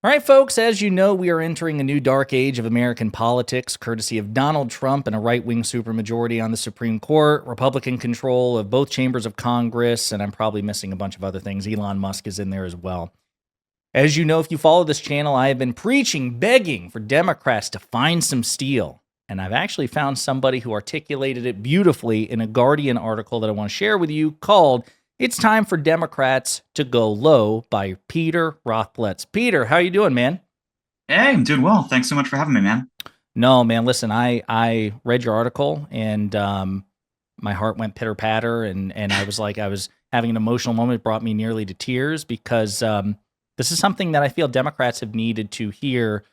All right, folks, as you know, we are entering a new dark age of American politics, courtesy of Donald Trump and a right-wing supermajority on the Supreme Court, Republican control of both chambers of Congress, and I'm probably missing a bunch of other things. Elon Musk is in there as well. As you know, if you follow this channel, I have been preaching, begging for Democrats to find some steel. And I've actually found somebody who articulated it beautifully in a Guardian article that I want to share with you called "It's Time for Democrats to Go Low" by Peter Rothpletz. Peter, how you doing, man? Hey, I'm doing well. Thanks so much for having me, man. No, man, listen, I read your article and my heart went pitter patter and I was like, I was having an emotional moment. It brought me nearly to tears because this is something that I feel Democrats have needed to hear.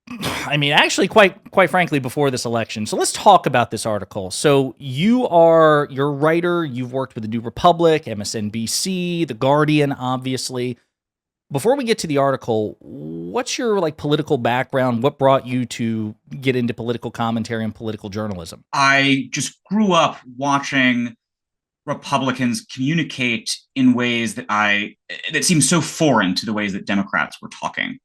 I mean, actually, quite frankly, before this election. So let's talk about this article. So you're a writer. You've worked with the New Republic, MSNBC, the Guardian, obviously. Before we get to the article, what's your political background? What brought you to get into political commentary and political journalism? I just grew up watching Republicans communicate in ways that seem so foreign to the ways that Democrats were talking.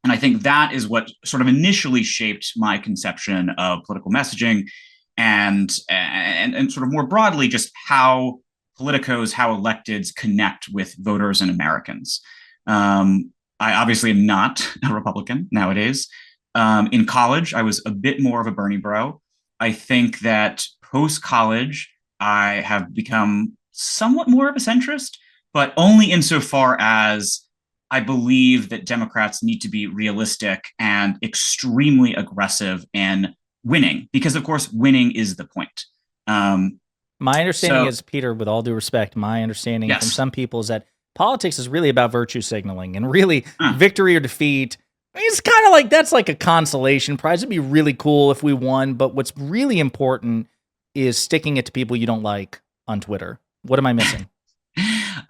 And I think that is what sort of initially shaped my conception of political messaging and sort of more broadly just how politicos, how electeds connect with voters and Americans. I obviously am not a Republican nowadays. In college, I was a bit more of a Bernie bro. I think that post college, I have become somewhat more of a centrist, but only insofar as I believe that Democrats need to be realistic and extremely aggressive in winning, because of course, winning is the point. My understanding So, is, Peter, with all due respect, my understanding from yes. some people is that politics is really about virtue signaling and really Uh, victory or defeat. I mean, it's kind of like that's like a consolation prize. It'd be really cool if we won, but what's really important is sticking it to people you don't like on Twitter. What am I missing?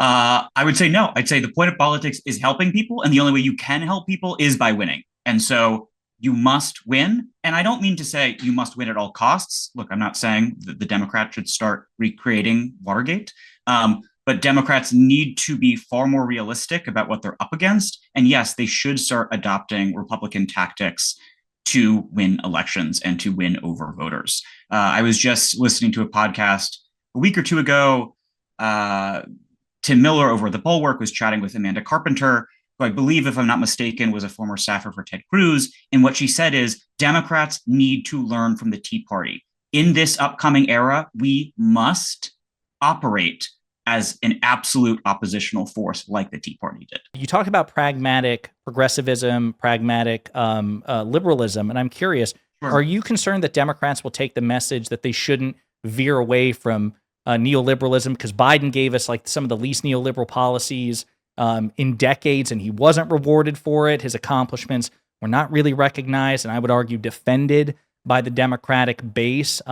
I would say no. I'd say the point of politics is helping people, and the only way you can help people is by winning. And so you must win. And I don't mean to say you must win at all costs. Look, I'm not saying that the Democrats should start recreating Watergate. But Democrats need to be far more realistic about what they're up against. And yes, they should start adopting Republican tactics to win elections and to win over voters. I was just listening to a podcast a week or two ago. Tim Miller over at The Bulwark was chatting with Amanda Carpenter, who I believe, if I'm not mistaken, was a former staffer for Ted Cruz. And what she said is Democrats need to learn from the Tea Party. In this upcoming era, we must operate as an absolute oppositional force like the Tea Party did. You talk about pragmatic progressivism, pragmatic liberalism, and I'm curious, are Sure. you concerned that Democrats will take the message that they shouldn't veer away from neoliberalism? Because Biden gave us like some of the least neoliberal policies in decades, and he wasn't rewarded for it. His accomplishments were not really recognized, and I would argue defended by the Democratic base.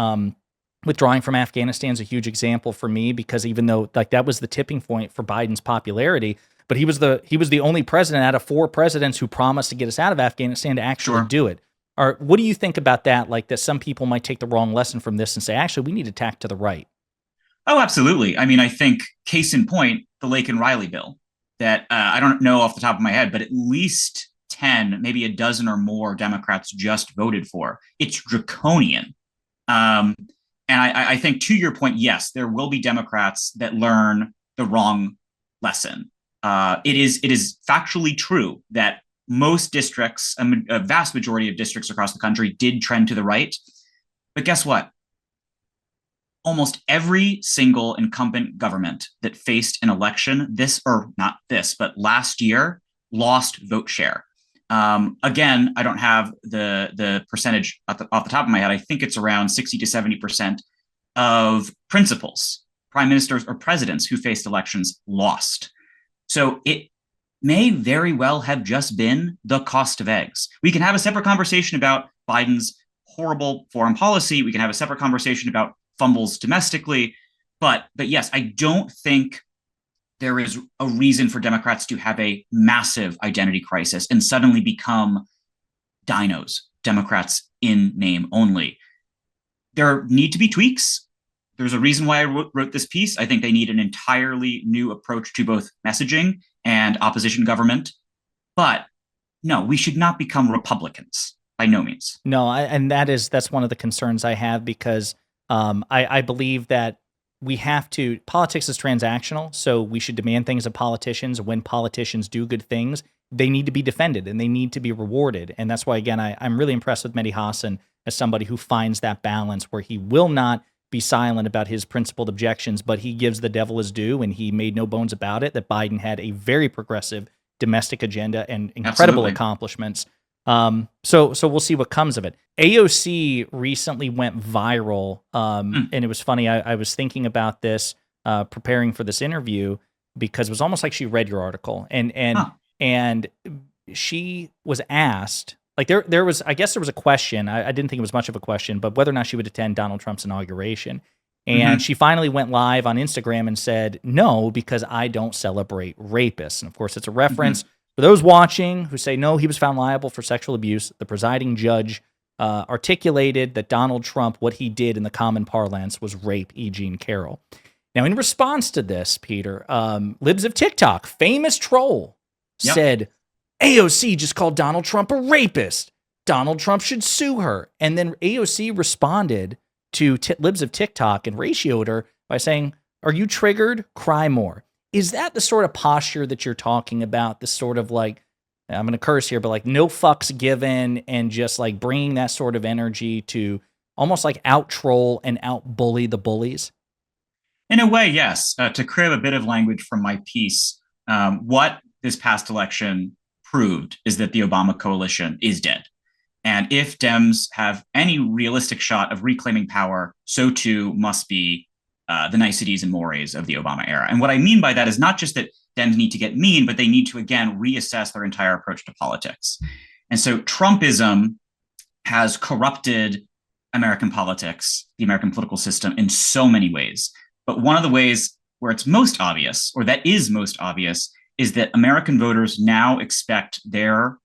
Withdrawing from Afghanistan is a huge example for me because even though like that was the tipping point for Biden's popularity, but he was the only president out of four presidents who promised to get us out of Afghanistan to actually Sure. do it. Or what do you think about that? Like that some people might take the wrong lesson from this and say, actually, we need to tack to the right. Oh, absolutely. I mean, I think case in point, the Lake and Riley bill that I don't know off the top of my head, but at least 10, maybe a dozen or more Democrats just voted for. It's draconian. Um, and I think to your point, yes, there will be Democrats that learn the wrong lesson. It is factually true that most districts, a vast majority of districts across the country, did trend to the right. But guess what? Almost every single incumbent government that faced an election, this or not this, but last year, lost vote share. Again, I don't have the percentage off the top of my head. I think it's around 60 to 70% of principals, prime ministers, or presidents who faced elections lost. So it may very well have just been the cost of eggs. We can have a separate conversation about Biden's horrible foreign policy. We can have a separate conversation about fumbles domestically. But yes, I don't think there is a reason for Democrats to have a massive identity crisis and suddenly become dinos, Democrats in name only. There need to be tweaks. There's a reason why I wrote this piece. I think they need an entirely new approach to both messaging and opposition government. But no, we should not become Republicans by no means. No, and that's one of the concerns I have because I believe that we have to. Politics is transactional, so we should demand things of politicians. When politicians do good things, they need to be defended and they need to be rewarded. And that's why, again, I'm really impressed with Mehdi Hasan as somebody who finds that balance where he will not be silent about his principled objections, but he gives the devil his due, and he made no bones about it that Biden had a very progressive domestic agenda and incredible Absolutely. accomplishments. So we'll see what comes of it. AOC recently went viral, and it was funny. I was thinking about this, preparing for this interview, because it was almost like she read your article, and she was asked, like there was, I guess there was a question. I didn't think it was much of a question, but whether or not she would attend Donald Trump's inauguration. And she finally went live on Instagram and said, no, because I don't celebrate rapists. And of course, it's a reference for those watching who say, no, he was found liable for sexual abuse. The presiding judge articulated that Donald Trump, what he did in the common parlance was rape E. Jean Carroll. Now, in response to this, Peter, Libs of TikTok, famous troll, said, AOC just called Donald Trump a rapist. Donald Trump should sue her. And then AOC responded to Libs of TikTok and ratioed her by saying, are you triggered? Cry more. Is that the sort of posture that you're talking about? The sort of like, I'm going to curse here, but like no fucks given, and just like bringing that sort of energy to almost like out troll and out bully the bullies? In a way, yes. To crib a bit of language from my piece, what this past election proved is that the Obama coalition is dead. And if Dems have any realistic shot of reclaiming power, so too must be the niceties and mores of the Obama era. And what I mean by that is not just that Dems need to get mean, but they need to, again, reassess their entire approach to politics. And so Trumpism has corrupted American politics, the American political system, in so many ways. But one of the ways where it's most obvious, or that is most obvious, is that American voters now expect their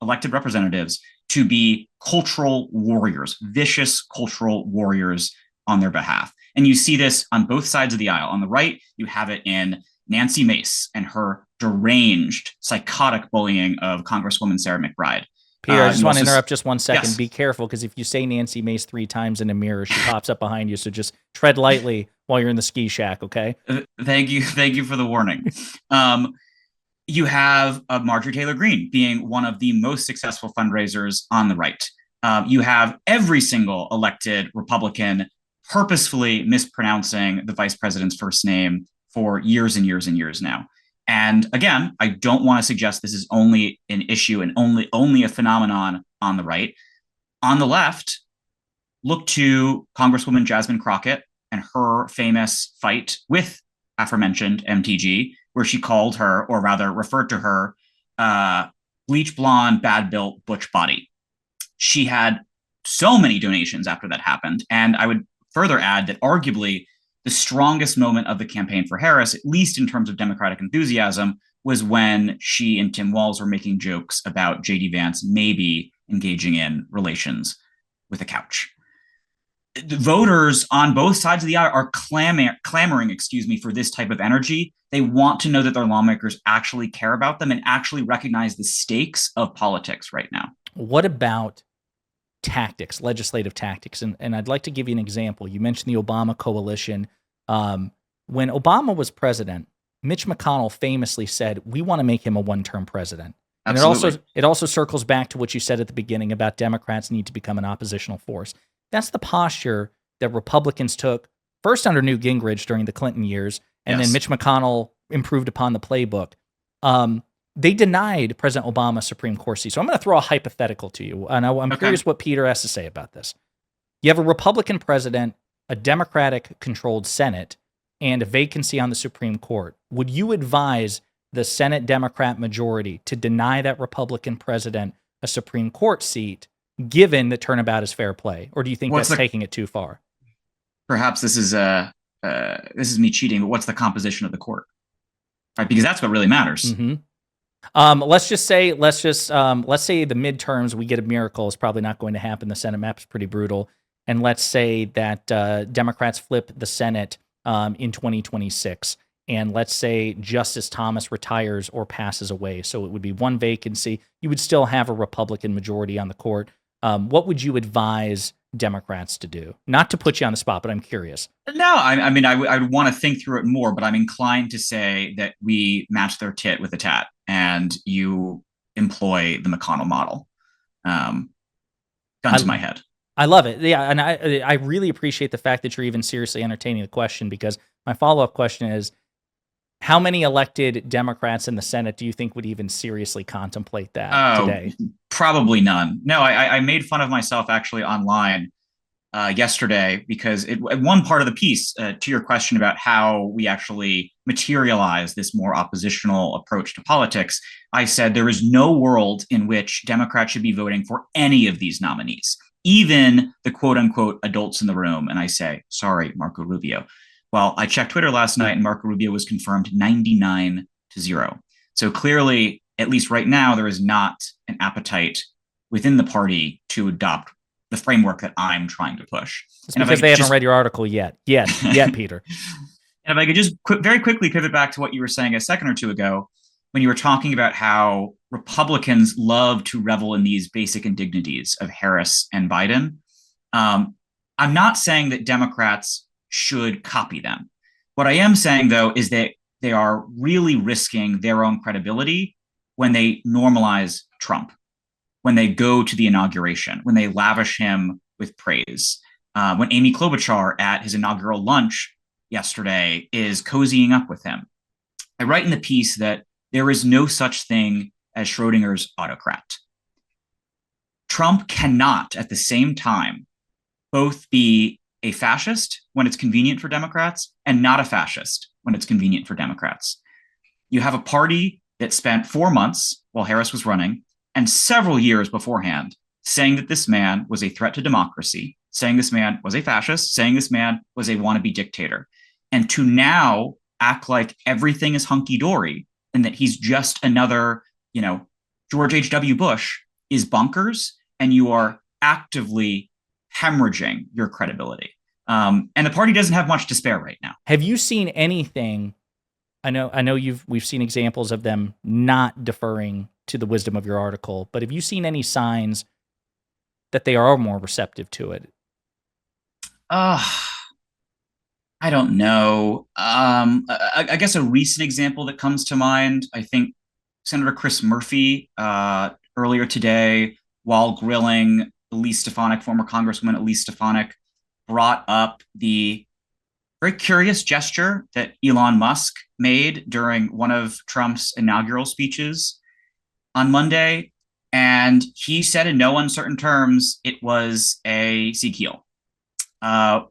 elected representatives to be cultural warriors, vicious cultural warriors on their behalf. And you see this on both sides of the aisle. On the right, you have it in Nancy Mace and her deranged, psychotic bullying of Congresswoman Sarah McBride. Peter, I just want to interrupt just 1 second. Yes. Be careful, because if you say Nancy Mace 3 times in a mirror, she pops up behind you. So just tread lightly while you're in the ski shack, okay? Thank you for the warning. You have Marjorie Taylor Greene being one of the most successful fundraisers on the right. You have every single elected Republican purposefully mispronouncing the vice president's first name for years and years and years now. And again, I don't want to suggest this is only an issue and only a phenomenon on the right. On the left, look to Congresswoman Jasmine Crockett and her famous fight with aforementioned MTG, where she called her, or rather referred to her, bleach blonde, bad built, butch body. She had so many donations after that happened. And I would further add that arguably the strongest moment of the campaign for Harris, at least in terms of Democratic enthusiasm, was when she and Tim Walz were making jokes about J.D. Vance maybe engaging in relations with a couch. The voters on both sides of the aisle are clamoring, for this type of energy. They want to know that their lawmakers actually care about them and actually recognize the stakes of politics right now. What about tactics, legislative tactics? And I'd like to give you an example. You mentioned the Obama coalition. When Obama was president, Mitch McConnell famously said, we want to make him a one-term president. And it also circles back to what you said at the beginning about Democrats need to become an oppositional force. That's the posture that Republicans took first under Newt Gingrich during the Clinton years, and then Mitch McConnell improved upon the playbook. They denied President Obama Supreme Court seat. So I'm going to throw a hypothetical to you, and I'm curious what Peter has to say about this. You have a Republican president, a Democratic-controlled Senate, and a vacancy on the Supreme Court. Would you advise the Senate Democrat majority to deny that Republican president a Supreme Court seat, given that turnabout is fair play? Or do you think that's taking it too far? Perhaps this is me cheating, but what's the composition of the court? Right, because that's what really matters. Mm-hmm. Let's say the midterms, we get a miracle. It's probably not going to happen. The Senate map is pretty brutal. And let's say that Democrats flip the Senate in 2026. and let's say Justice Thomas retires or passes away, so it would be one vacancy, you would still have a Republican majority on the court. What would you advise Democrats to do? Not to put you on the spot, but I'm curious. No, I mean, I would want to think through it more, but I'm inclined to say that we match their tit with a tat and you employ the McConnell model. Gun to my head. I love it. Yeah, and I really appreciate the fact that you're even seriously entertaining the question, because my follow-up question is, how many elected Democrats in the Senate do you think would even seriously contemplate that today? Probably none. No, I made fun of myself actually online yesterday because one part of the piece to your question about how we actually materialize this more oppositional approach to politics, I said there is no world in which Democrats should be voting for any of these nominees, even the quote unquote adults in the room. And I say, sorry, Marco Rubio. Well, I checked Twitter last night and Marco Rubio was confirmed 99-0. So clearly, at least right now, there is not an appetite within the party to adopt the framework that I'm trying to push. It's because they haven't read your article yet, Peter. And if I could just very quickly pivot back to what you were saying a second or two ago, when you were talking about how Republicans love to revel in these basic indignities of Harris and Biden. I'm not saying that Democrats should copy them. What I am saying, though, is that they are really risking their own credibility when they normalize Trump, when they go to the inauguration, when they lavish him with praise. When Amy Klobuchar at his inaugural lunch yesterday is cozying up with him. I write in the piece that there is no such thing as Schrodinger's autocrat. Trump cannot at the same time both be a fascist when it's convenient for Democrats and not a fascist when it's convenient for Democrats. You have a party that spent 4 months while Harris was running and several years beforehand saying that this man was a threat to democracy, saying this man was a fascist, saying this man was a wannabe dictator. And to now act like everything is hunky-dory and that he's just another, George H.W. Bush is bonkers, and you are actively hemorrhaging your credibility. And the party doesn't have much to spare right now. Have you seen anything? I know we've seen examples of them not deferring to the wisdom of your article, but have you seen any signs that they are more receptive to it? I don't know. I guess a recent example that comes to mind, I think Senator Chris Murphy earlier today, while grilling Elise Stefanik, former Congresswoman Elise Stefanik, brought up the very curious gesture that Elon Musk made during one of Trump's inaugural speeches on Monday. And he said in no uncertain terms it was a Sieg Heil,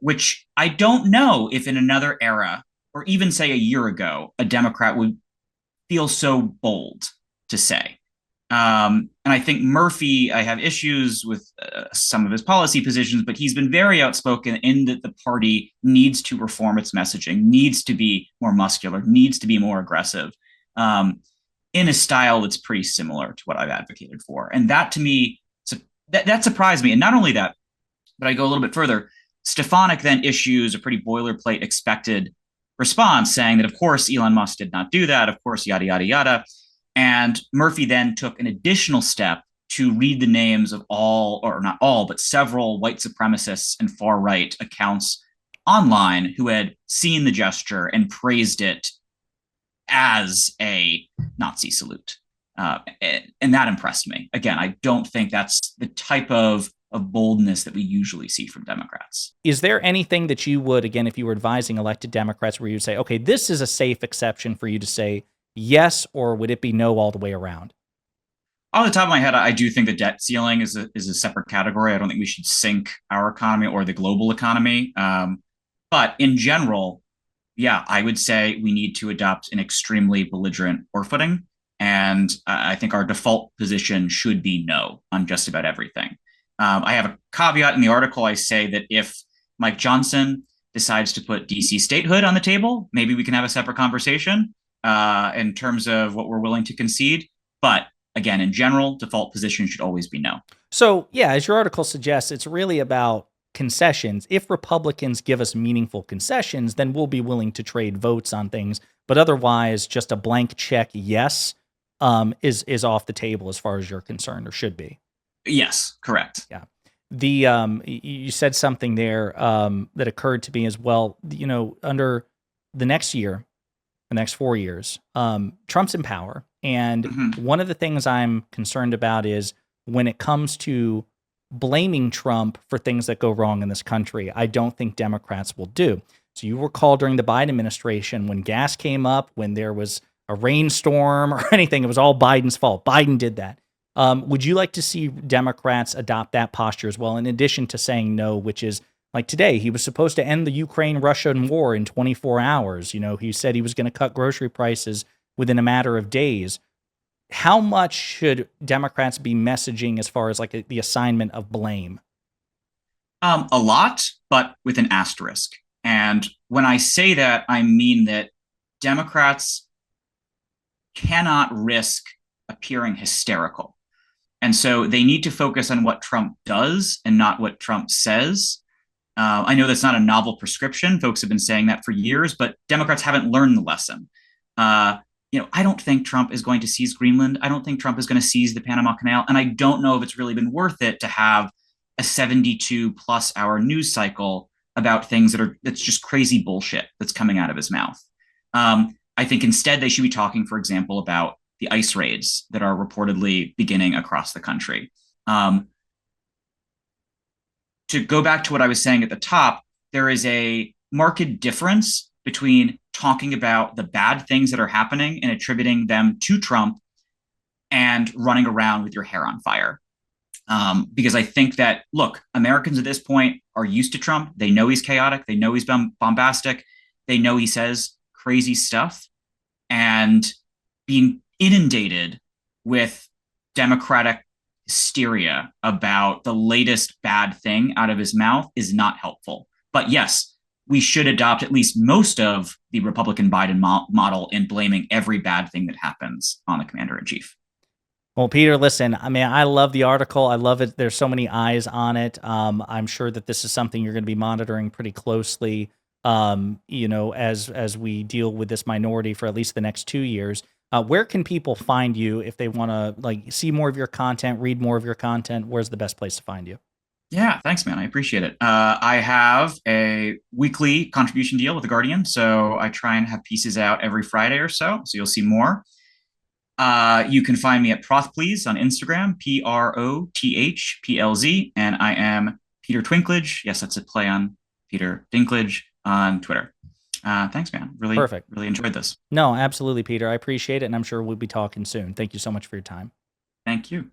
which I don't know if in another era, or even say a year ago, a Democrat would feel so bold to say. And I think Murphy, I have issues with some of his policy positions, but he's been very outspoken in that the party needs to reform its messaging, needs to be more muscular, needs to be more aggressive, in a style that's pretty similar to what I've advocated for. And that to me, that surprised me. And not only that, but I go a little bit further. Stefanik then issues a pretty boilerplate expected response saying that, of course, Elon Musk did not do that. Of course, yada, yada, yada. And Murphy then took an additional step to read the names of all, or not all, but several white supremacists and far right accounts online who had seen the gesture and praised it as a Nazi salute. And that impressed me. Again, I don't think that's the type of boldness that we usually see from Democrats. Is there anything that you would, again, if you were advising elected Democrats, where you would say, okay, this is a safe exception for you to say yes, or would it be no all the way around? Off the top of my head, I do think the debt ceiling is a separate category. I don't think we should sink our economy or the global economy. But in general, yeah, I would say we need to adopt an extremely belligerent war footing. And I think our default position should be no on just about everything. I have a caveat in the article. I say that if Mike Johnson decides to put DC statehood on the table, maybe we can have a separate conversation in terms of what we're willing to concede. But again, in general, default position should always be no. So, yeah, as your article suggests, it's really about concessions. If Republicans give us meaningful concessions, then we'll be willing to trade votes on things. But otherwise, just a blank check, yes, is off the table as far as you're concerned, or should be. Yes, correct. Yeah. You said something there that occurred to me as well. You know, under the next year, the next 4 years, Trump's in power, and one of the things I'm concerned about is when it comes to blaming Trump for things that go wrong in this country. I don't think Democrats will do. So you recall during the Biden administration when gas came up, when there was a rainstorm or anything, it was all Biden's fault. Biden did that. Would you like to see Democrats adopt that posture as well, in addition to saying no, which is like today, he was supposed to end the Ukraine-Russian war in 24 hours. You know, he said he was going to cut grocery prices within a matter of days. How much should Democrats be messaging as far as like the assignment of blame? A lot, but with an asterisk. And when I say that, I mean that Democrats cannot risk appearing hysterical. And so they need to focus on what Trump does and not what Trump says. I know that's not a novel prescription. Folks have been saying that for years, but Democrats haven't learned the lesson. I don't think Trump is going to seize Greenland. I don't think Trump is going to seize the Panama Canal. And I don't know if it's really been worth it to have a 72 plus hour news cycle about things that's just crazy bullshit that's coming out of his mouth. I think instead they should be talking, for example, about the ICE raids that are reportedly beginning across the country. To go back to what I was saying at the top, there is a marked difference between talking about the bad things that are happening and attributing them to Trump and running around with your hair on fire. Because I think that, look, Americans at this point are used to Trump. They know he's chaotic. They know he's bombastic. They know he says crazy stuff. And being inundated with Democratic hysteria about the latest bad thing out of his mouth is not helpful. But yes, we should adopt at least most of the Republican Biden model in blaming every bad thing that happens on the commander in chief. Well, Peter, listen, I mean, I love the article. I love it. There's so many eyes on it. I'm sure that this is something you're going to be monitoring pretty closely, as we deal with this minority for at least the next 2 years. Where can people find you if they want to like see more of your content, read more of your content? Where's the best place to find you? Yeah, thanks, man. I appreciate it. I have a weekly contribution deal with The Guardian, so I try and have pieces out every Friday or so you'll see more. You can find me at Prothplease on Instagram, Prothplz, and I am Peter Twinklage. Yes, that's a play on Peter Dinklage on Twitter. Thanks, man. Perfect. Really enjoyed this. No, absolutely, Peter. I appreciate it, and I'm sure we'll be talking soon. Thank you so much for your time. Thank you.